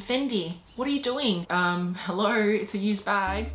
Fendi, what are you doing? Hello, it's a used bag.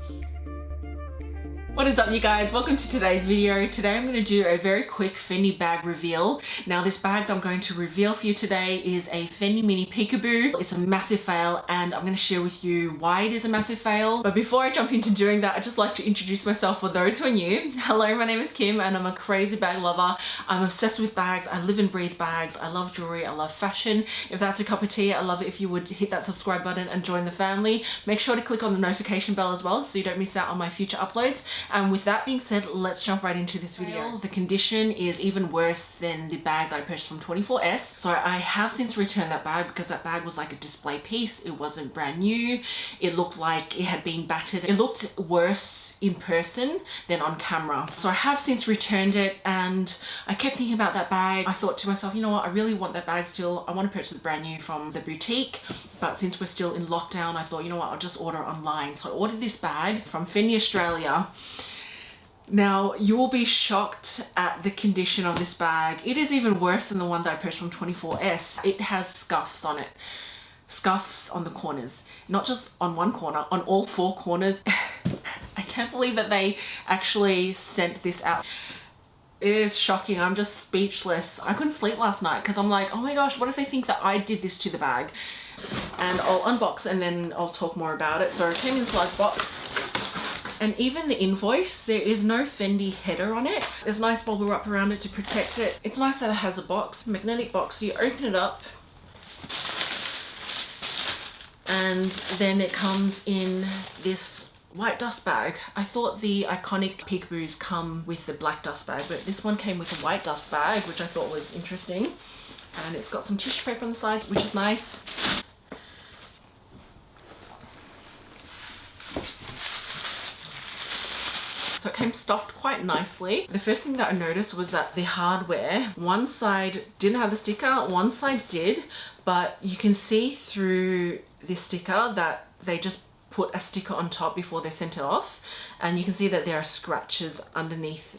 What is up, you guys? Welcome to today's video. Today I'm going to do a very quick Fendi bag reveal. Now this bag that I'm going to reveal for you today is a Fendi Mini Peekaboo. It's a massive fail and I'm going to share with you why it is a massive fail. But before I jump into doing that, I'd just like to introduce myself for those who are new. Hello, my name is Kim and I'm a crazy bag lover. I'm obsessed with bags. I live and breathe bags. I love jewelry. I love fashion. If that's a cup of tea, I love it if you would hit that subscribe button and join the family. Make sure to click on the notification bell as well so you don't miss out on my future uploads. And with that being said, let's jump right into this video. The condition is even worse than the bag that I purchased from 24S. So I have since returned that bag because that bag was like a display piece. It wasn't brand new. It looked like it had been battered. It looked worse in person than on camera. So I have since returned it and I kept thinking about that bag. I thought to myself, you know what, I really want that bag still. I want to purchase it brand new from the boutique, but since we're still in lockdown, I thought, you know what, I'll just order online. So I ordered this bag from Fendi Australia. Now, you will be shocked at the condition of this bag. It is even worse than the one that I purchased from 24S. It has scuffs on it. Scuffs on the corners. Not just on one corner, on all four corners. I can't believe that they actually sent this out. It is shocking. I'm just speechless. I couldn't sleep last night because I'm like, oh my gosh, what if they think that I did this to the bag? And I'll unbox and then I'll talk more about it. So it came in this large box. And even the invoice, there is no Fendi header on it. There's a nice bubble wrap around it to protect it. It's nice that it has a box, magnetic box. So you open it up and then it comes in this white dust bag. I thought the iconic peekaboos come with the black dust bag, but this one came with a white dust bag, which I thought was interesting. And it's got some tissue paper on the side, which is nice. So it came stuffed quite nicely. The first thing that I noticed was that the hardware, one side didn't have the sticker, one side did, but you can see through this sticker that they just put a sticker on top before they sent it off. And you can see that there are scratches underneath.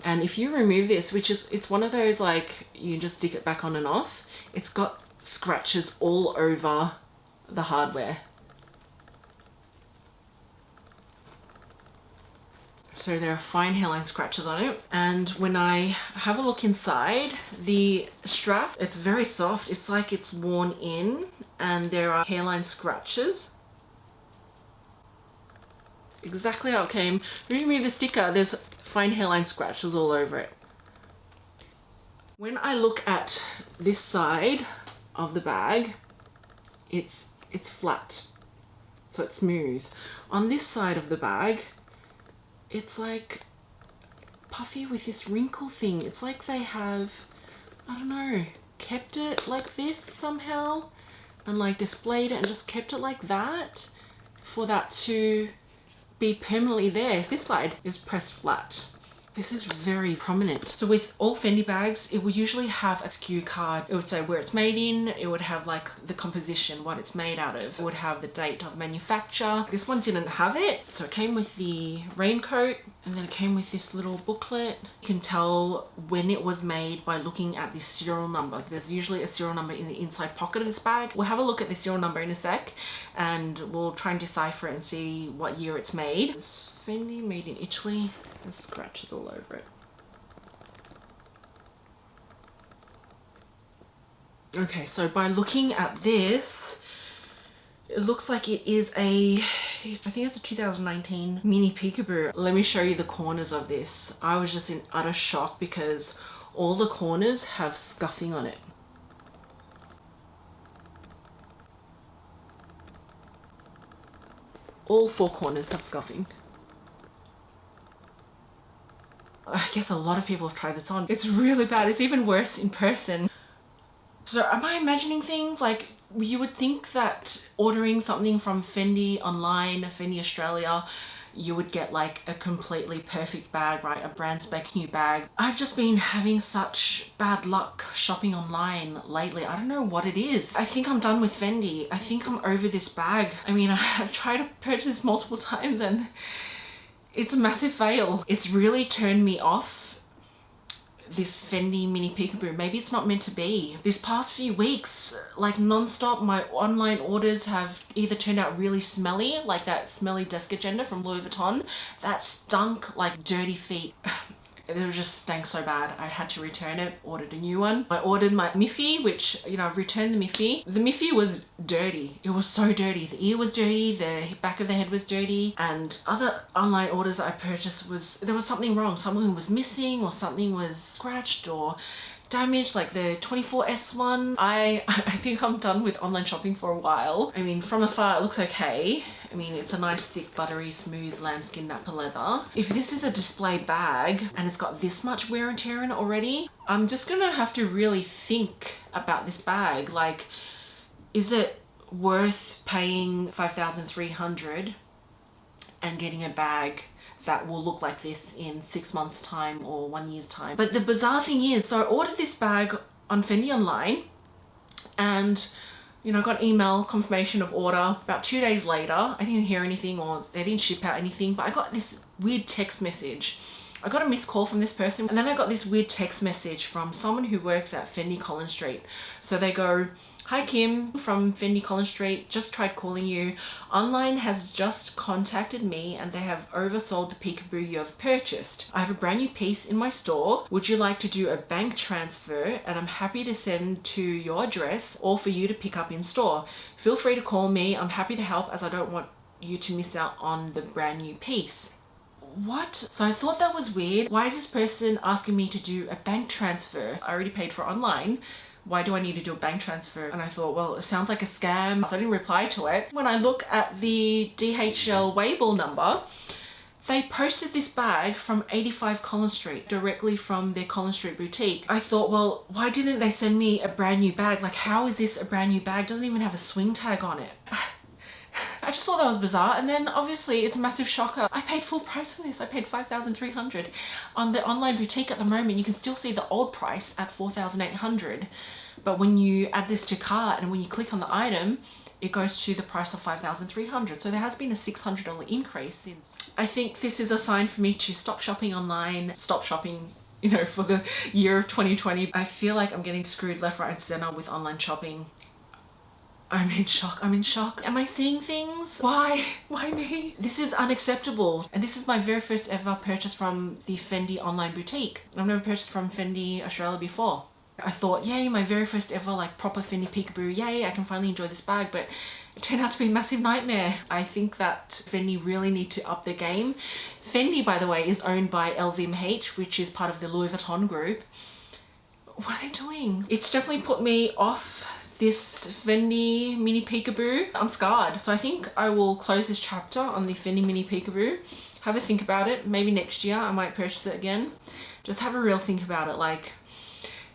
And if you remove this, which is, it's one of those like, you just stick it back on and off, it's got scratches all over the hardware. So there are fine hairline scratches on it. And when I have a look inside, the strap, it's very soft. It's like it's worn in and there are hairline scratches. Exactly how it came. When you remove the sticker, there's fine hairline scratches all over it. When I look at this side of the bag, it's flat. So it's smooth. On this side of the bag, it's like puffy with this wrinkle thing. It's like they have, I don't know, kept it like this somehow and like displayed it and just kept it like that for that to be permanently there. This side is pressed flat. This is very prominent. So with all Fendi bags, it will usually have a SKU card. It would say where it's made in. It would have like the composition, what it's made out of. It would have the date of manufacture. This one didn't have it. So it came with the raincoat and then it came with this little booklet. You can tell when it was made by looking at the serial number. There's usually a serial number in the inside pocket of this bag. We'll have a look at the serial number in a sec and we'll try and decipher it and see what year it's made. It's Fendi, made in Italy. There's scratches all over it. Okay, so by looking at this, it looks like it is a, I think it's a 2019 Mini Peekaboo. Let me show you the corners of this. I was just in utter shock because all the corners have scuffing on it. All four corners have scuffing. I guess a lot of people have tried this on. It's really bad. It's even worse in person. So am I imagining things? Like, you would think that ordering something from Fendi online, Fendi Australia, you would get like a completely perfect bag, right? A brand spanking new bag. I've just been having such bad luck shopping online lately. I don't know what it is. I think I'm done with Fendi. I think I'm over this bag. I mean, I've tried to purchase this multiple times and it's a massive fail. It's really turned me off this Fendi Mini Peekaboo. Maybe it's not meant to be. These past few weeks, like non-stop, my online orders have either turned out really smelly, like that smelly desk agenda from Louis Vuitton that stunk like dirty feet. It was just stank so bad. I had to return it, ordered a new one. I ordered my Miffy, which, you know, I've returned the Miffy. The Miffy was dirty. It was so dirty. The ear was dirty, the back of the head was dirty, and other online orders I purchased there was something wrong. Something was missing or something was scratched or damaged, like the 24S one. I think I'm done with online shopping for a while. I mean, from afar it looks okay. I mean, it's a nice thick buttery smooth lambskin Nappa leather. If this is a display bag and it's got this much wear and tear in it already, I'm just gonna have to really think about this bag. Like, is it worth paying $5,300 and getting a bag that will look like this in 6 months time or 1 year's time? But the bizarre thing is, so I ordered this bag on Fendi online and, you know, I got email confirmation of order. About 2 days later, I didn't hear anything or they didn't ship out anything, but I got this weird text message. I got a missed call from this person and then I got this weird text message from someone who works at Fendi Collins Street. So they go, "Hi Kim from Fendi Collins Street, just tried calling you. Online has just contacted me and they have oversold the peekaboo you have purchased. I have a brand new piece in my store. Would you like to do a bank transfer and I'm happy to send to your address or for you to pick up in store. Feel free to call me. I'm happy to help as I don't want you to miss out on the brand new piece." What? So I thought that was weird. Why is this person asking me to do a bank transfer? I already paid for online. Why do I need to do a bank transfer? And I thought, well, it sounds like a scam, so I didn't reply to it. When I look at the DHL Weibo number, they posted this bag from 85 Collins Street, directly from their Collins Street boutique. I thought, well, why didn't they send me a brand new bag? Like, how is this a brand new bag? Doesn't even have a swing tag on it. I just thought that was bizarre. And then obviously it's a massive shocker. I paid full price for this. I paid $5,300 on the online boutique. At the moment you can still see the old price at $4,800, but when you add this to cart and when you click on the item, it goes to the price of $5,300. So there has been a $600 increase. I think this is a sign for me to stop shopping online, stop shopping, you know, for the year of 2020. I feel like I'm getting screwed left, right and center with online shopping. I'm in shock. I'm in shock. Am I seeing things? Why? Why me? This is unacceptable. And this is my very first ever purchase from the Fendi online boutique. I've never purchased from Fendi Australia before. I thought, yay, my very first ever like proper Fendi Peekaboo. Yay, I can finally enjoy this bag. But it turned out to be a massive nightmare. I think that Fendi really need to up their game. Fendi, by the way, is owned by LVMH, which is part of the Louis Vuitton group. What are they doing? It's definitely put me off this Fendi Mini Peekaboo. I'm scarred. So I think I will close this chapter on the Fendi Mini Peekaboo. Have a think about it. Maybe next year I might purchase it again. Just have a real think about it. Like,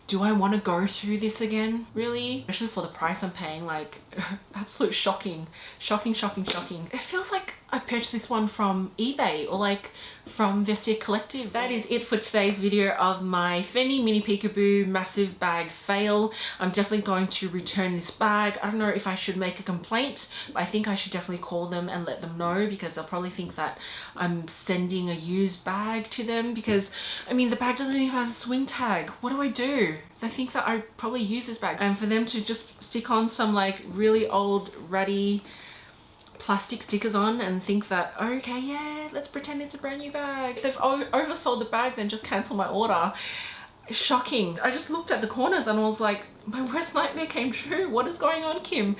do I want to go through this again? Really? Especially for the price I'm paying. Like, absolute shocking. Shocking, shocking, shocking. It feels like I purchased this one from eBay or like from Vestiaire Collective. That is it for today's video of my Fendi Mini Peekaboo massive bag fail. I'm definitely going to return this bag. I don't know if I should make a complaint, but I think I should definitely call them and let them know, because they'll probably think that I'm sending a used bag to them, because I mean the bag doesn't even have a swing tag. What do I do? They think that I probably use this bag, and for them to just stick on some like really old ratty plastic stickers on and think that, okay, yeah, let's pretend it's a brand new bag. If they've oversold the bag, then just cancel my order. Shocking. I just looked at the corners and I was like, my worst nightmare came true. What is going on, Kim?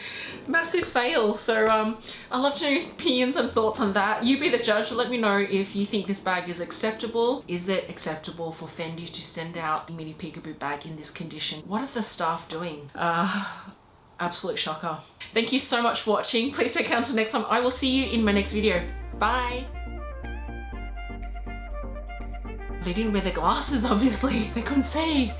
Massive fail. So I'd love to know your opinions and thoughts on that. You be the judge. Let me know if you think this bag is acceptable. Is it acceptable for Fendi to send out a Mini Peekaboo bag in this condition? What are the staff doing? Absolute shocker. Thank you so much for watching. Please take care until next time. I will see you in my next video. Bye. They didn't wear their glasses, obviously. They couldn't see.